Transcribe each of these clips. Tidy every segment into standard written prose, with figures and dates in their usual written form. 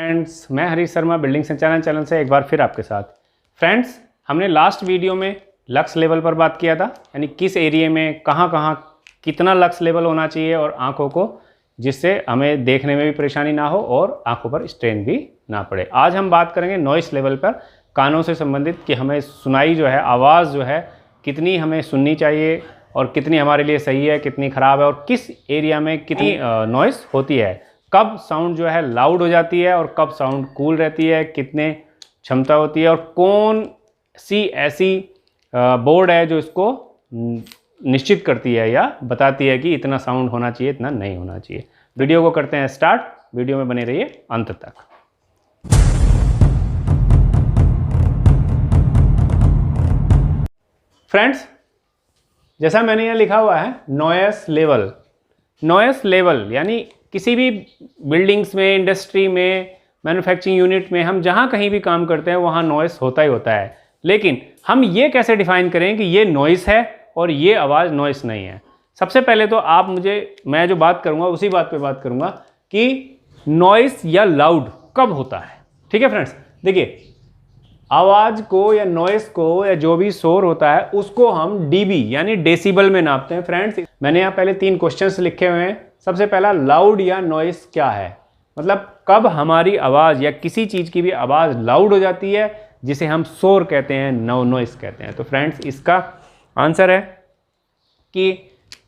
Friends, मैं Harish Sharma building संचालन channel से एक बार फिर आपके साथ। फ्रेंड्स, हमने लास्ट वीडियो में लक्स लेवल पर बात किया था, यानी किस एरिया में कहाँ कितना लक्स लेवल होना चाहिए और आंखों को, जिससे हमें देखने में भी परेशानी ना हो और आंखों पर स्ट्रेन भी ना पड़े। आज हम बात करेंगे नॉइस लेवल पर, कानों से संबंधित कि हमें सुनाई जो है, आवाज़ जो है कितनी हमें सुननी चाहिए और कितनी हमारे लिए सही है, कितनी ख़राब है और किस एरिया में कितनी नॉइस होती है, कब साउंड जो है लाउड हो जाती है और कब साउंड कूल रहती है, कितने क्षमता होती है और कौन सी ऐसी बोर्ड है जो इसको निश्चित करती है या बताती है कि इतना साउंड होना चाहिए, इतना नहीं होना चाहिए। वीडियो को करते हैं स्टार्ट। वीडियो में बने रहिए अंत तक। फ्रेंड्स, जैसा मैंने यहाँ लिखा हुआ है नॉइस लेवल। नॉइस लेवल यानी किसी भी बिल्डिंग्स में, इंडस्ट्री में, मैन्युफैक्चरिंग यूनिट में, हम जहाँ कहीं भी काम करते हैं वहाँ नॉइस होता ही होता है। लेकिन हम ये कैसे डिफाइन करें कि ये नॉइस है और ये आवाज़ नॉइस नहीं है। सबसे पहले तो मैं जो बात करूँगा उसी बात पे बात करूँगा कि नॉइस या लाउड कब होता है। ठीक है फ्रेंड्स, देखिए आवाज़ को या नॉइस को या जो भी शोर होता है उसको हम डीबी यानी डेसिबल में नापते हैं। फ्रेंड्स, मैंने यहाँ पहले 3 क्वेश्चंस लिखे हुए हैं। सबसे पहला, लाउड या नॉइस क्या है, मतलब कब हमारी आवाज़ या किसी चीज़ की भी आवाज़ लाउड हो जाती है, जिसे हम शोर कहते हैं, नॉइस कहते हैं। तो फ्रेंड्स, इसका आंसर है कि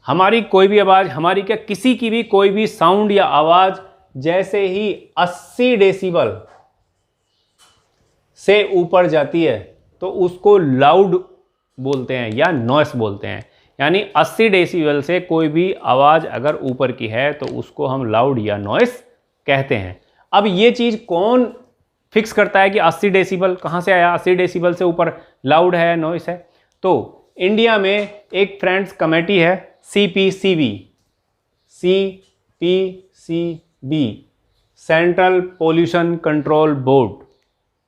हमारी कोई भी आवाज़, हमारी क्या किसी की भी कोई भी साउंड या आवाज़ जैसे ही 80 डेसिबल से ऊपर जाती है तो उसको लाउड बोलते हैं या नॉइस बोलते हैं। यानी 80 डेसिबल से कोई भी आवाज़ अगर ऊपर की है तो उसको हम लाउड या नॉइस कहते हैं। अब ये चीज़ कौन फिक्स करता है कि 80 डेसिबल कहाँ से आया, 80 डेसिबल से ऊपर लाउड है, नॉइस है? तो इंडिया में एक फ्रेंड्स कमेटी है CPCB, central pollution control board.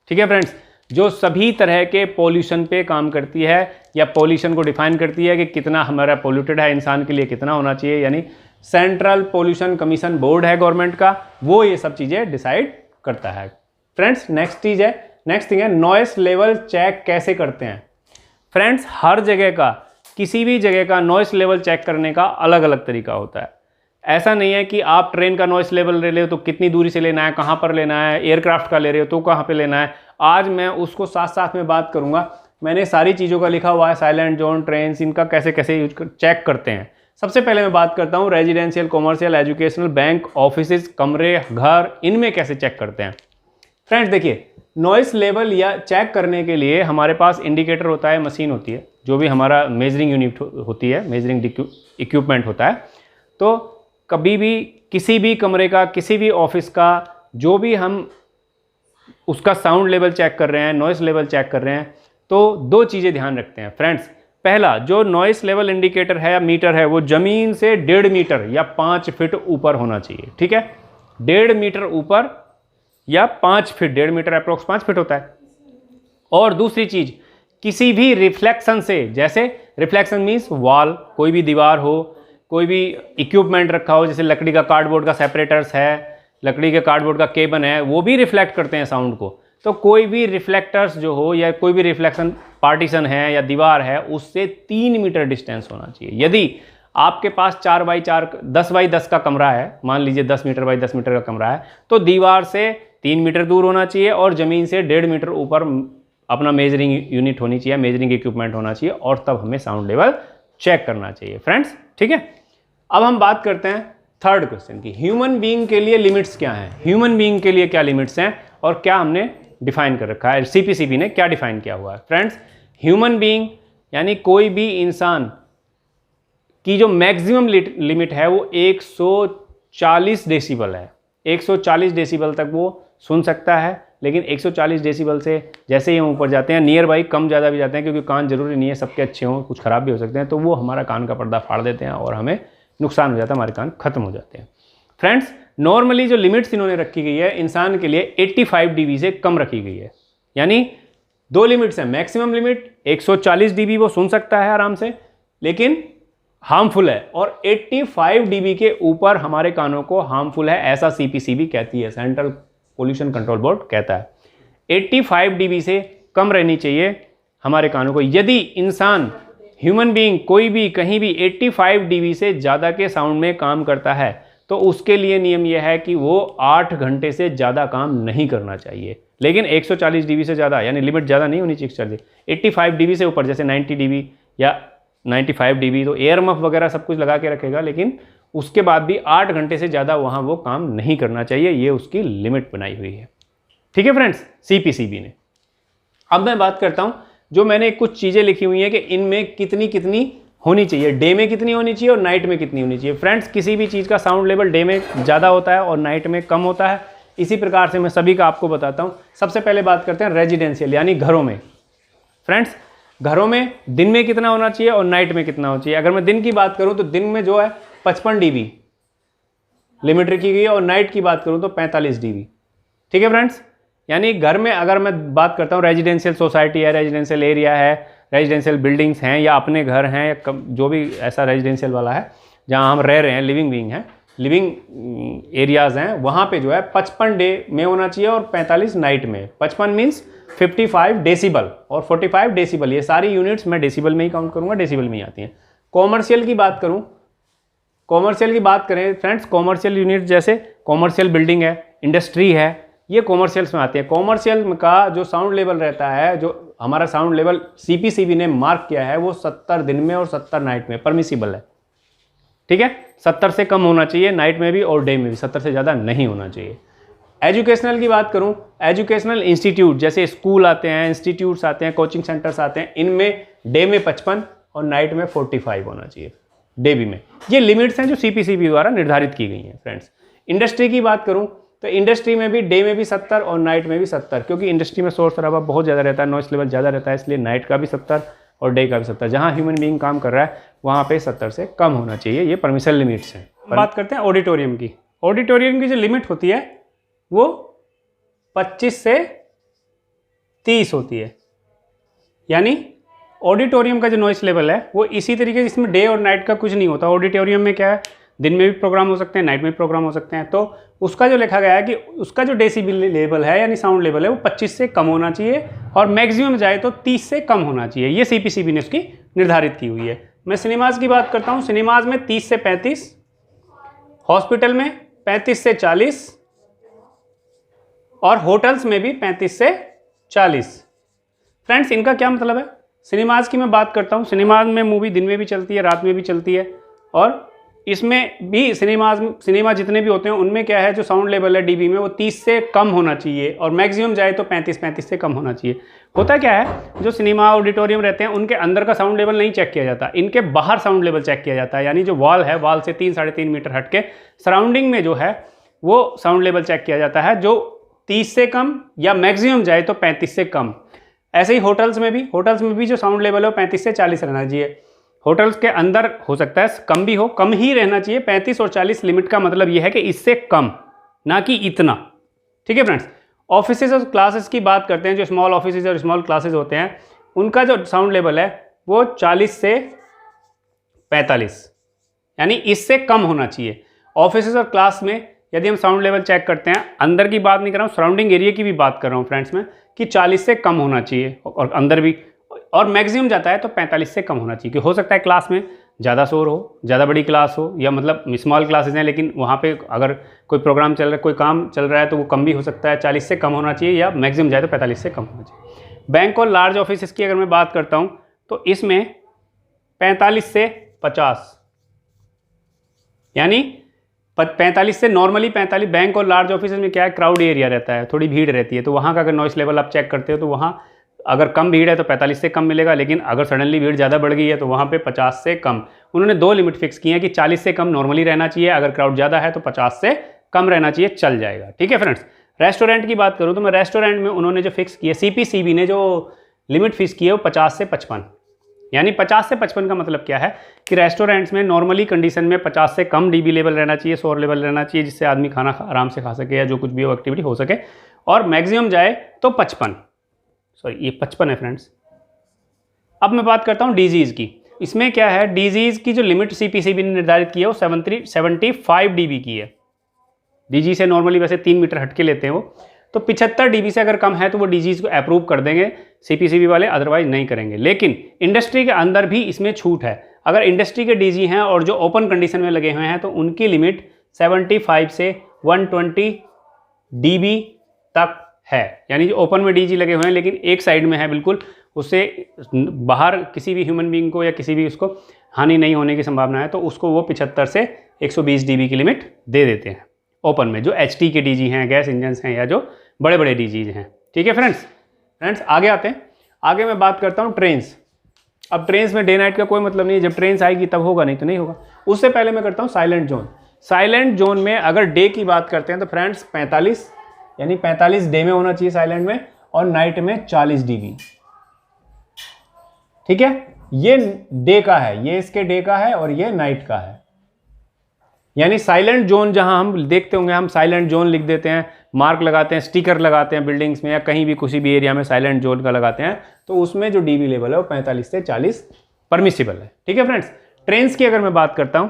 ठीक है फ्रेंड्स, जो सभी तरह के पोल्यूशन पे काम करती है या पोल्यूशन को डिफाइन करती है कि कितना हमारा पोल्यूटेड है, इंसान के लिए कितना होना चाहिए, यानी सेंट्रल पोल्यूशन कमीशन बोर्ड है गवर्नमेंट का, वो ये सब चीज़ें डिसाइड करता है। फ्रेंड्स, नेक्स्ट थिंग है नॉइस लेवल चेक कैसे करते हैं। फ्रेंड्स, हर जगह का, किसी भी जगह का नॉइस लेवल चेक करने का अलग अलग तरीका होता है। ऐसा नहीं है कि आप ट्रेन का नॉइस लेवल ले रहे हो तो कितनी दूरी से लेना है, कहाँ पर लेना है, एयरक्राफ्ट का ले रहे हो तो कहाँ पे लेना है। आज मैं उसको साथ साथ में बात करूँगा। मैंने सारी चीज़ों का लिखा हुआ है, साइलेंट जोन, ट्रेन, इनका कैसे कैसे चेक करते हैं। सबसे पहले मैं बात करता हूँ residential, commercial, educational, bank, office, कमरे, घर, इनमें कैसे चेक करते हैं। फ्रेंड्स देखिए, नॉइस लेवल या चेक करने के लिए हमारे पास इंडिकेटर होता है, मशीन होती है, जो भी हमारा मेजरिंग यूनिट होती है, मेजरिंग इक्विपमेंट होता है। तो कभी भी किसी भी कमरे का, किसी भी ऑफिस का, जो भी हम उसका साउंड लेवल चेक कर रहे हैं, नॉइस लेवल चेक कर रहे हैं, तो 2 चीज़ें ध्यान रखते हैं फ्रेंड्स। पहला, जो नॉइस लेवल इंडिकेटर है या मीटर है वो ज़मीन से 1.5 मीटर या 5 फीट ऊपर होना चाहिए। ठीक है, 1.5 मीटर ऊपर या 5 फीट, 1.5 मीटर अप्रोक्स 5 फीट होता है। और दूसरी चीज़, किसी भी रिफ्लेक्शन से, जैसे रिफ्लेक्शन मीन्स वॉल, कोई भी दीवार हो, कोई भी इक्विपमेंट रखा हो, जैसे लकड़ी का कार्डबोर्ड का सेपरेटर्स है, लकड़ी के कार्डबोर्ड का केबल है, वो भी रिफ्लेक्ट करते हैं साउंड को। तो कोई भी रिफ्लेक्टर्स जो हो या कोई भी रिफ्लेक्शन पार्टीशन है या दीवार है, उससे 3 मीटर डिस्टेंस होना चाहिए। यदि आपके पास 4 बाई 4, 10 बाई 10 का कमरा है, मान लीजिए 10 मीटर बाई 10 मीटर का कमरा है, तो दीवार से 3 मीटर दूर होना चाहिए और ज़मीन से 1.5 मीटर ऊपर अपना मेजरिंग यूनिट होनी चाहिए, मेजरिंग इक्विपमेंट होना चाहिए, और तब हमें साउंड लेवल चेक करना चाहिए फ्रेंड्स। ठीक है, अब हम बात करते हैं थर्ड क्वेश्चन की, ह्यूमन बीइंग के लिए लिमिट्स क्या हैं। ह्यूमन बीइंग के लिए क्या लिमिट्स हैं और क्या हमने डिफाइन कर रखा है, CPCB ने क्या डिफाइन किया हुआ है। फ्रेंड्स, ह्यूमन बीइंग यानी कोई भी इंसान की जो मैक्सिमम लिमिट है वो 140 डेसिबल है। 140 डेसिबल तक वो सुन सकता है, लेकिन 140 डेसिबल से जैसे ही हम ऊपर जाते हैं, नियर बाई कम ज़्यादा भी जाते हैं, क्योंकि कान जरूरी नहीं है सबके अच्छे हों, कुछ ख़राब भी हो सकते हैं, तो वो हमारा कान का पर्दा फाड़ देते हैं और हमें नुकसान हो जाता है, हमारे कान खत्म हो जाते हैं। फ्रेंड्स, नॉर्मली जो लिमिट्स इन्होंने रखी गई है इंसान के लिए 85 dB से कम रखी गई है। यानी 2 लिमिट्स हैं, मैक्सिमम लिमिट 140 dB वो सुन सकता है आराम से, लेकिन हार्मफुल है, और 85 dB के ऊपर हमारे कानों को हार्मफुल है, ऐसा CPCB कहती है, सेंट्रल पोल्यूशन कंट्रोल बोर्ड कहता है। 85 dB से कम रहनी चाहिए हमारे कानों को। यदि इंसान, ह्यूमन बीइंग, कोई भी कहीं भी 85 dB से ज़्यादा के साउंड में काम करता है तो उसके लिए नियम यह है कि वो 8 घंटे से ज़्यादा काम नहीं करना चाहिए। लेकिन 140 dB से ज़्यादा, यानी लिमिट ज़्यादा नहीं होनी चाहिए। 85 dB से ऊपर, जैसे 90 dB या 95 dB, तो एयर मफ वगैरह सब कुछ लगा के रखेगा, लेकिन उसके बाद भी 8 घंटे से ज़्यादा वहाँ वो काम नहीं करना चाहिए। ये उसकी लिमिट बनाई हुई है। ठीक है फ्रेंड्स, CPCB ने। अब मैं बात करता हूँ, जो मैंने कुछ चीज़ें लिखी हुई हैं कि इनमें कितनी कितनी होनी चाहिए, डे में कितनी होनी चाहिए और नाइट में कितनी होनी चाहिए। फ्रेंड्स, किसी भी चीज़ का साउंड लेवल डे में ज़्यादा होता है और नाइट में कम होता है। इसी प्रकार से मैं सभी का आपको बताता हूँ। सबसे पहले बात करते हैं रेजिडेंशियल, यानी घरों में। फ्रेंड्स, घरों में दिन में कितना होना चाहिए और नाइट में कितना होना चाहिए। अगर मैं दिन की बात करूँ तो दिन में जो है 55 dB लिमिट रखी गई है और नाइट की बात करूँ तो 45 dB। ठीक है फ्रेंड्स, यानी घर में अगर मैं बात करता हूँ, रेजिडेंशियल सोसाइटी है, रेजिडेंशियल एरिया है, रेजिडेंशियल बिल्डिंग्स हैं, या अपने घर हैं, या जो भी ऐसा रेजिडेंशियल वाला है जहाँ हम रह रहे हैं, लिविंग बीइंग है, लिविंग एरियाज़ हैं, वहाँ पे जो है 55 डे में होना चाहिए और 45 नाइट में। 55 मीन्स 55 डेसिबल और 45 डेसिबल, ये सारी यूनिट्स मैं डेसिबल में ही काउंट करूँगा, डेसिबल में ही आती हैं। कॉमर्शियल की बात करूँ, कॉमर्शियल की बात करें फ्रेंड्स, कॉमर्शियल यूनिट जैसे कॉमर्शियल बिल्डिंग है, इंडस्ट्री है, ये कॉमर्शियल्स में आती है। कॉमर्शियल का जो साउंड लेवल रहता है, जो हमारा साउंड लेवल CPCB ने मार्क किया है, वो 70 दिन में और 70 नाइट में परमिसिबल है। ठीक है, 70 से कम होना चाहिए नाइट में भी और डे में भी, 70 से ज़्यादा नहीं होना चाहिए। एजुकेशनल की बात करूं, एजुकेशनल इंस्टीट्यूट जैसे स्कूल आते हैं, इंस्टीट्यूट्स आते हैं, कोचिंग सेंटर्स आते हैं, इनमें डे में 55 और नाइट में 45 होना चाहिए, डे भी में। ये लिमिट्स हैं जो CPCB द्वारा निर्धारित की गई हैं फ्रेंड्स। इंडस्ट्री की बात करूं तो इंडस्ट्री में भी डे में भी 70 और नाइट में भी 70, क्योंकि इंडस्ट्री में शोर शराबा बहुत ज़्यादा रहता है, नॉइस लेवल ज़्यादा रहता है, इसलिए नाइट का भी 70 और डे का भी 70। जहाँ ह्यूमन बीइंग काम कर रहा है वहाँ पे 70 से कम होना चाहिए। ये परमिशन लिमिट्स हैं। बात करते हैं ऑडिटोरियम की। ऑडिटोरियम की जो लिमिट होती है वो 25 से 30 होती है, यानी ऑडिटोरियम का जो नॉइस लेवल है वो इसी तरीके से, इसमें डे और नाइट का कुछ नहीं होता। ऑडिटोरियम में क्या है, दिन में भी प्रोग्राम हो सकते हैं, नाइट में भी प्रोग्राम हो सकते हैं। तो उसका जो लिखा गया है कि उसका जो डेसिबल लेवल है यानी साउंड लेवल है वो 25 से कम होना चाहिए और मैक्सिमम जाए तो 30 से कम होना चाहिए। ये CPCB ने उसकी निर्धारित की हुई है। मैं सिनेमाज की बात करता हूँ, सिनेमाज में 30 से 35, हॉस्पिटल में 35 से 40 और होटल्स में भी 35 से 40। फ्रेंड्स, इनका क्या मतलब है? सिनेमाज की मैं बात करता हूँ, सिनेमाज में मूवी दिन में भी चलती है, रात में भी चलती है, और इसमें भी सिनेमा जितने भी होते हैं उनमें क्या है, जो साउंड लेवल है DB में वो 30 से कम होना चाहिए और मैक्सिमम जाए तो 35 से कम होना चाहिए। होता क्या है, जो सिनेमा ऑडिटोरियम रहते हैं उनके अंदर का साउंड लेवल नहीं चेक किया जाता, इनके बाहर साउंड लेवल चेक किया जाता है। यानी जो वॉल है, वॉल से 3-3.5 मीटर हट के सराउंडिंग में जो है वो साउंड लेवल चेक किया जाता है, जो 30 से कम या मैक्सिमम जाए तो 35 से कम। ऐसे ही होटल्स में भी जो साउंड लेवल है वो 35 से 40 रहना चाहिए। होटल्स के अंदर हो सकता है कम भी हो, कम ही रहना चाहिए। 35 और 40 लिमिट का मतलब यह है कि इससे कम, ना कि इतना। ठीक है फ्रेंड्स, ऑफिसेज और क्लासेस की बात करते हैं। जो स्मॉल ऑफिसेज और स्मॉल क्लासेस होते हैं उनका जो साउंड लेवल है वो 40 से 45, यानी इससे कम होना चाहिए। ऑफिसेज और क्लास में यदि हम साउंड लेवल चेक करते हैं, अंदर की बात नहीं कर रहा हूँ, सराउंडिंग एरिया की भी बात कर रहा हूँ फ्रेंड्स में, कि 40 से कम होना चाहिए और अंदर भी, और मैक्सिमम जाता है तो 45 से कम होना चाहिए। कि हो सकता है क्लास में ज़्यादा शोर हो, ज़्यादा बड़ी क्लास हो, या मतलब स्मॉल क्लासेज हैं लेकिन वहाँ पे अगर कोई प्रोग्राम चल रहा है, कोई काम चल रहा है तो वो कम भी हो सकता है। 40 से कम होना चाहिए या मैक्सिमम जाए तो 45 से कम होना चाहिए। बैंक और लार्ज ऑफिस की अगर मैं बात करता हूँ तो इसमें 45 से 50, यानी 45 से नॉर्मली 45। बैंक और लार्ज ऑफिस में क्या है, क्राउड एरिया रहता है, थोड़ी भीड़ रहती है, तो वहाँ का अगर नॉइस लेवल आप चेक करते हो तो वहाँ अगर कम भीड़ है तो 45 से कम मिलेगा, लेकिन अगर सडनली भीड़ ज़्यादा बढ़ गई है तो वहाँ पे 50 से कम। उन्होंने 2 लिमिट फिक्स की हैं कि 40 से कम नॉर्मली रहना चाहिए, अगर क्राउड ज़्यादा है तो 50 से कम रहना चाहिए, चल जाएगा। ठीक है फ्रेंड्स, रेस्टोरेंट की बात करूँ तो मैं रेस्टोरेंट में उन्होंने जो फिक्स किया, CPCB ने जो लिमिट फिक्स की है वो 50 से 55, यानी 50 से 55 का मतलब क्या है कि रेस्टोरेंट्स में नॉर्मली कंडीशन में 50 से कम DB लेवल रहना चाहिए, शोर लेवल रहना चाहिए, जिससे आदमी खाना आराम से खा सके या जो कुछ भी हो एक्टिविटी हो सके, और मैक्सिमम जाए तो 55, सॉरी ये 55 है फ्रेंड्स। अब मैं बात करता हूँ डिजीज़ की। इसमें क्या है, डिजीज़ की जो लिमिट CPCB ने निर्धारित की है वो 75 DB की है। डीजी से नॉर्मली वैसे 3 मीटर हट के लेते हैं वो, तो 75 डीबी से अगर कम है तो वो डीजीज को अप्रूव कर देंगे सीपीसीबी वाले, अदरवाइज नहीं करेंगे। लेकिन इंडस्ट्री के अंदर भी इसमें छूट है। अगर इंडस्ट्री के डीजी हैं और जो ओपन कंडीशन में लगे हुए हैं तो उनकी लिमिट 75 से 120 डीबी तक है। यानी जो ओपन में डीजी लगे हुए हैं लेकिन एक साइड में है बिल्कुल, उससे बाहर किसी भी ह्यूमन बीइंग को या किसी भी उसको हानि नहीं होने की संभावना है, तो उसको वो 75 से 120 डीबी की लिमिट दे देते हैं ओपन में, जो एचटी के डीजी हैं, गैस इंजन्स हैं, या जो बड़े बड़े डीजीज हैं। ठीक है फ्रेंड्स आगे आते हैं। आगे मैं बात करता हूँ ट्रेन्स। अब ट्रेन्स में डे नाइट का कोई मतलब नहीं है, जब ट्रेन्स आएगी तब होगा, नहीं तो नहीं होगा। उससे पहले मैं करता हूँ साइलेंट जोन। साइलेंट जोन में अगर डे की बात करते हैं तो फ्रेंड्स 45 यानी 45 डे में होना चाहिए साइलेंट में, और नाइट में 40 डीबी। ठीक है, ये डे का है, ये इसके डे का है और ये नाइट का है। यानी साइलेंट जोन जहां हम देखते होंगे, हम साइलेंट जोन लिख देते हैं, मार्क लगाते हैं, स्टिकर लगाते हैं बिल्डिंग्स में या कहीं भी किसी भी एरिया में साइलेंट जोन का लगाते हैं, तो उसमें जो डीबी लेवल है वो 45 से 40 परमिसिबल है। ठीक है फ्रेंड्स, ट्रेन्स की अगर मैं बात करता हूं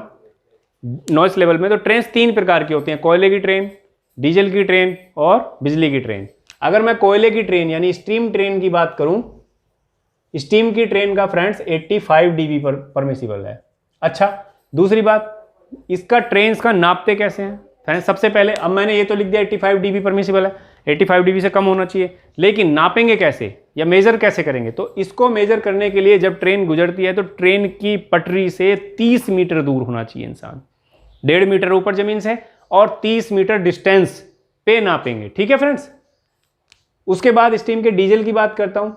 नॉइस लेवल में, तो ट्रेन्स 3 प्रकार की होती हैं, कोयले की ट्रेन, डीजल की ट्रेन और बिजली की ट्रेन। अगर मैं कोयले की ट्रेन यानी स्टीम ट्रेन की बात करूं, स्टीम की ट्रेन का फ्रेंड्स 85 डीबी पर परमिसिबल है। अच्छा, दूसरी बात, इसका ट्रेन्स का नापते कैसे हैं फ्रेंड्स? सबसे पहले, अब मैंने ये तो लिख दिया 85 डीबी परमिसिबल है, 85 डीबी से कम होना चाहिए, लेकिन नापेंगे कैसे या मेजर कैसे करेंगे? तो इसको मेजर करने के लिए जब ट्रेन गुजरती है तो ट्रेन की पटरी से 30 मीटर दूर होना चाहिए इंसान, 1.5 मीटर ऊपर जमीन से, और 30 मीटर डिस्टेंस पे नापेंगे। ठीक है फ्रेंड्स, उसके बाद स्टीम के डीजल की बात करता हूं।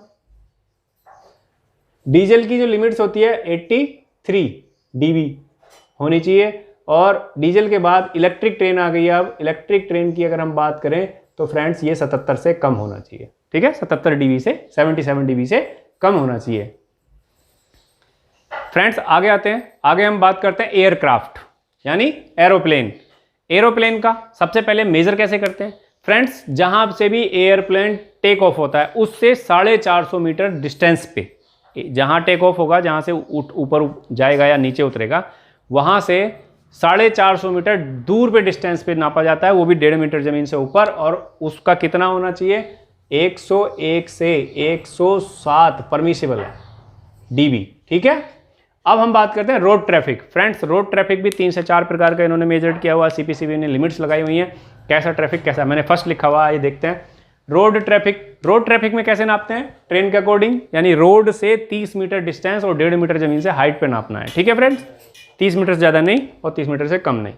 डीजल की जो लिमिट्स होती है 83 डीबी होनी चाहिए, और डीजल के बाद इलेक्ट्रिक ट्रेन आ गई है। अब इलेक्ट्रिक ट्रेन की अगर हम बात करें तो फ्रेंड्स ये 77 से कम होना चाहिए। ठीक है, 77 डीबी से 77 डीबी से कम होना चाहिए। फ्रेंड्स आगे आते हैं। आगे हम बात करते हैं एयरक्राफ्ट यानी एरोप्लेन। एरोप्लेन का सबसे पहले मेजर कैसे करते हैं फ्रेंड्स? जहां से भी एयरप्लेन टेक ऑफ होता है उससे 450 मीटर डिस्टेंस पे, जहां टेक ऑफ होगा, जहां से ऊपर जाएगा या नीचे उतरेगा, वहां से 450 मीटर दूर पे डिस्टेंस पे नापा जाता है, वो भी 1.5 मीटर जमीन से ऊपर, और उसका कितना होना चाहिए? 101 से 107 परमिसिबल है डीबी। ठीक है, अब हम बात करते हैं road traffic. Friends road traffic भी 3 से 4 प्रकार का इन्होंने मेजर किया हुआ, सीपीसीबी ने लिमिट्स लगाई हुई हैं। कैसा ट्रैफिक कैसा, मैंने फर्स्ट लिखा हुआ है, ये देखते हैं। रोड ट्रैफिक में कैसे नापते हैं? ट्रेन के अकॉर्डिंग, यानी रोड से 30 मीटर डिस्टेंस और 1.5 मीटर जमीन से हाइट पे नापना है। ठीक है फ्रेंड्स, 30 मीटर से ज़्यादा नहीं और 30 मीटर से कम नहीं।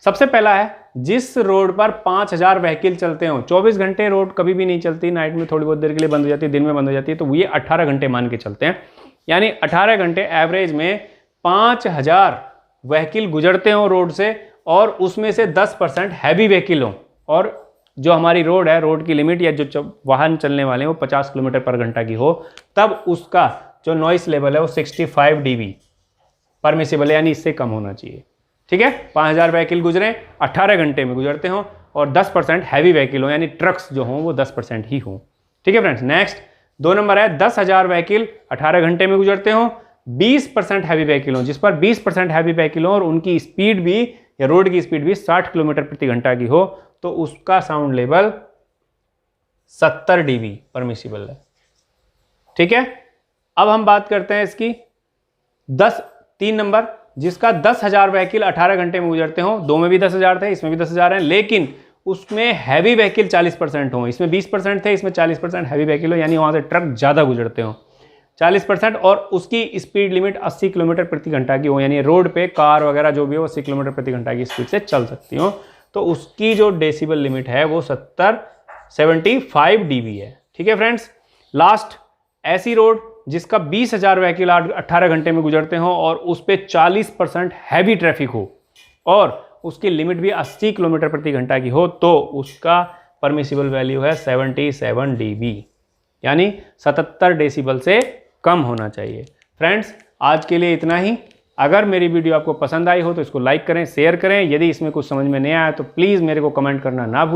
सबसे पहला है, जिस रोड पर 5000 व्हीकल चलते हो, 24 घंटे रोड कभी भी नहीं चलती, नाइट में थोड़ी बहुत देर के लिए बंद हो जाती है, दिन में बंद हो जाती है, तो ये 18 घंटे मान के चलते हैं। यानी 18 घंटे एवरेज में 5000 व्हीकल गुजरते हो रोड से, और उसमें से 10% हैवी व्हीकल हो, और जो हमारी रोड है, रोड की लिमिट या जो वाहन चलने वाले हैं वो 50 किलोमीटर पर घंटा की हो, तब उसका जो नॉइस लेवल है वो 65 डीबी परमिसिबल है, यानी इससे कम होना चाहिए। ठीक है, 5000 व्हीकल गुजरें, 18 घंटे में गुजरते हो, और 10% हैवी व्हीकल हो, यानी ट्रक्स जो हों वो 10% ही हों। ठीक है फ्रेंड्स, नेक्स्ट 2 नंबर है, 10,000 व्हीकल 18 घंटे में गुजरते हो, 20% हैवी व्हीकल हो, जिस पर 20% हैवी व्हीकल हो और उनकी स्पीड भी या रोड की स्पीड भी 60 किलोमीटर प्रति घंटा की हो, तो उसका साउंड लेवल 70 डीबी परमिसिबल है। ठीक है, अब हम बात करते हैं इसकी 3 नंबर, जिसका 10,000 व्हीकल 18 घंटे में गुजरते हो, 2 में भी 10,000 थे, इसमें भी 10,000 हैं, लेकिन उसमें हैवी व्हीकल 40% हो, इसमें 20% थे, इसमें 40% हैवी व्हीकल हो, यानी वहां से ट्रक ज़्यादा गुजरते हो 40%, और उसकी स्पीड लिमिट 80 किलोमीटर प्रति घंटा की हो, यानी रोड पे कार वगैरह जो भी हो 80 किलोमीटर प्रति घंटा की स्पीड से चल सकती हो, तो उसकी जो डेसिबल लिमिट है वो 75 डीबी है। ठीक है फ्रेंड्स, लास्ट ऐसी रोड जिसका 20,000 व्हीकल 18 घंटे में गुजरते हो और उस पर 40% हैवी ट्रैफिक हो और उसकी लिमिट भी 80 किलोमीटर प्रति घंटा की हो, तो उसका परमिसिबल वैल्यू है 77 डीबी, यानी 77 डेसिबल से कम होना चाहिए। फ्रेंड्स आज के लिए इतना ही। अगर मेरी वीडियो आपको पसंद आई हो तो इसको लाइक करें, शेयर करें। यदि इसमें कुछ समझ में नहीं आया तो प्लीज़ मेरे को कमेंट करना ना भूलें।